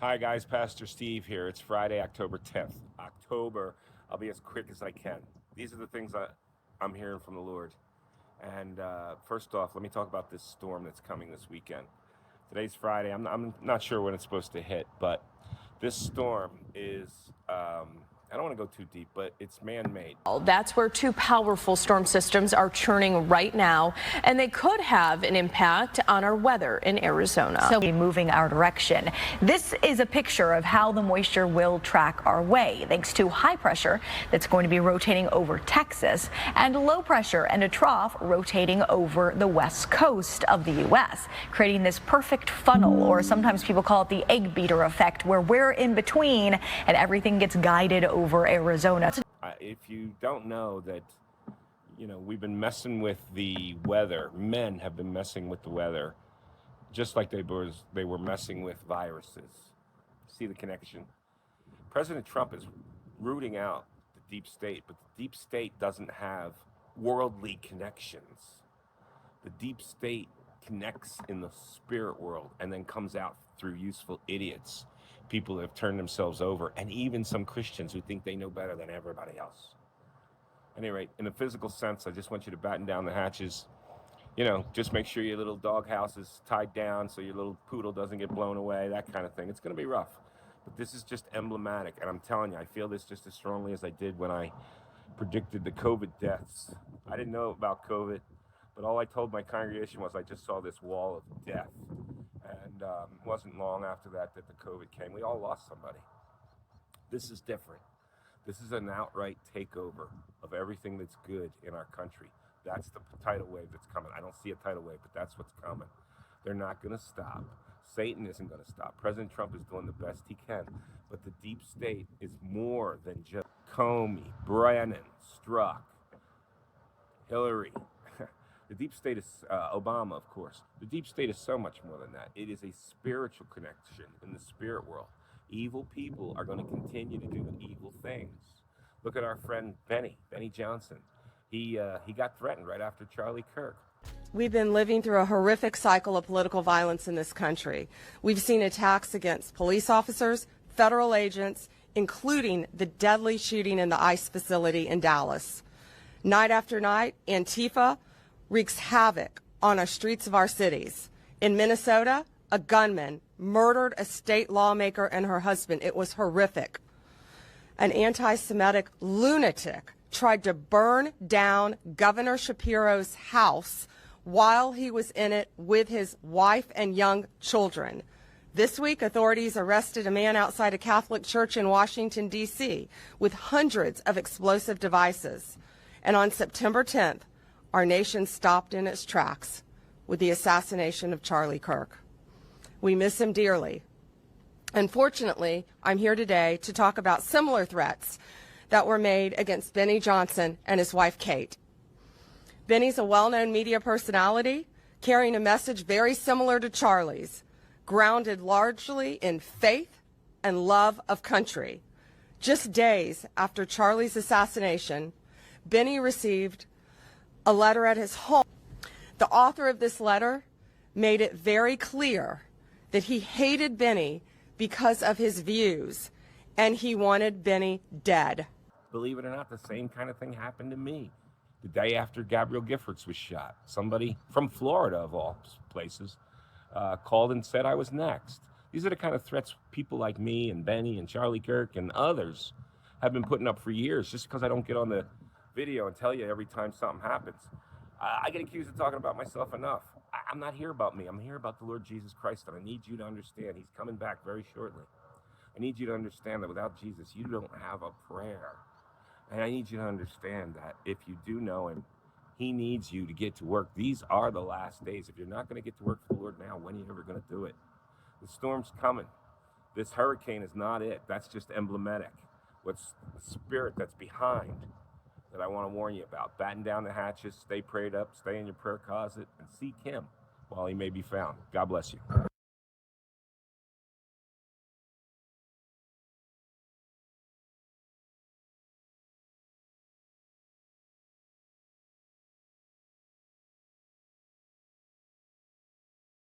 Hi guys, Pastor Steve here. It's Friday, October 10th. I'll be as quick as I can. These are the things I'm hearing from the Lord. And first off, let me talk about this storm that's coming this weekend. Today's Friday. I'm not sure when it's supposed to hit, but this storm is, I don't want to go too deep, but it's man-made. That's where two powerful storm systems are churning right now, and they could have an impact on our weather in Arizona. So moving our direction. This is a picture of how the moisture will track our way, thanks to high pressure that's going to be rotating over Texas and low pressure and a trough rotating over the west coast of the U.S., creating this perfect funnel, or sometimes people call it the egg beater effect, where we're in between and everything gets guided over Arizona. If you don't know that, we've been messing with the weather. Men have been messing with the weather, just like they were messing with viruses. See the connection? President Trump is rooting out the deep state, but the deep state doesn't have worldly connections. The deep state connects in the spirit world and then comes out through useful idiots, people that have turned themselves over, and even some Christians who think they know better than everybody else. At any rate, in a physical sense, I just want you to batten down the hatches. Just make sure your little doghouse is tied down so your little poodle doesn't get blown away, that kind of thing. It's going to be rough, but this is just emblematic, and I'm telling you, I feel this just as strongly as I did when I predicted the COVID deaths. I didn't know about COVID, but all I told my congregation was I just saw this wall of death. And it wasn't long after that the COVID came. We all lost somebody. This is different. This is an outright takeover of everything that's good in our country. That's the tidal wave that's coming. I don't see a tidal wave, but that's what's coming. They're not going to stop. Satan isn't going to stop. President Trump is doing the best he can. But the deep state is more than just Comey, Brennan, Strzok, Hillary. The deep state is Obama, of course. The deep state is so much more than that. It is a spiritual connection in the spirit world. Evil people are going to continue to do evil things. Look at our friend Benny Johnson. He got threatened right after Charlie Kirk. We've been living through a horrific cycle of political violence in this country. We've seen attacks against police officers, federal agents, including the deadly shooting in the ICE facility in Dallas. Night after night, Antifa wreaks havoc on our streets of our cities. In Minnesota, a gunman murdered a state lawmaker and her husband. It was horrific. An anti-Semitic lunatic tried to burn down Governor Shapiro's house while he was in it with his wife and young children. This week, authorities arrested a man outside a Catholic church in Washington, D.C. with hundreds of explosive devices. And on September 10th, our nation stopped in its tracks with the assassination of Charlie Kirk. We miss him dearly. Unfortunately, I'm here today to talk about similar threats that were made against Benny Johnson and his wife, Kate. Benny's a well-known media personality carrying a message very similar to Charlie's, grounded largely in faith and love of country. Just days after Charlie's assassination, Benny received a letter at his home. The author of this letter made it very clear that he hated Benny because of his views, and he wanted Benny dead. Believe it or not, the same kind of thing happened to me. The day after Gabrielle Giffords was shot, somebody from Florida, of all places, called and said I was next. These are the kind of threats people like me and Benny and Charlie Kirk and others have been putting up for years, just because I don't get on the video and tell you every time something happens. I get accused of talking about myself enough. I'm not here about me. I'm here about the Lord Jesus Christ, and I need you to understand He's coming back very shortly. I need you to understand that without Jesus, you don't have a prayer. And I need you to understand that if you do know Him, He needs you to get to work. These are the last days. If you're not going to get to work for the Lord now, when are you ever going to do it? The storm's coming. This hurricane is not it. That's just emblematic. What's the spirit that's behind that I want to warn you about? Batten down the hatches, stay prayed up, stay in your prayer closet, and seek Him while He may be found. God bless you.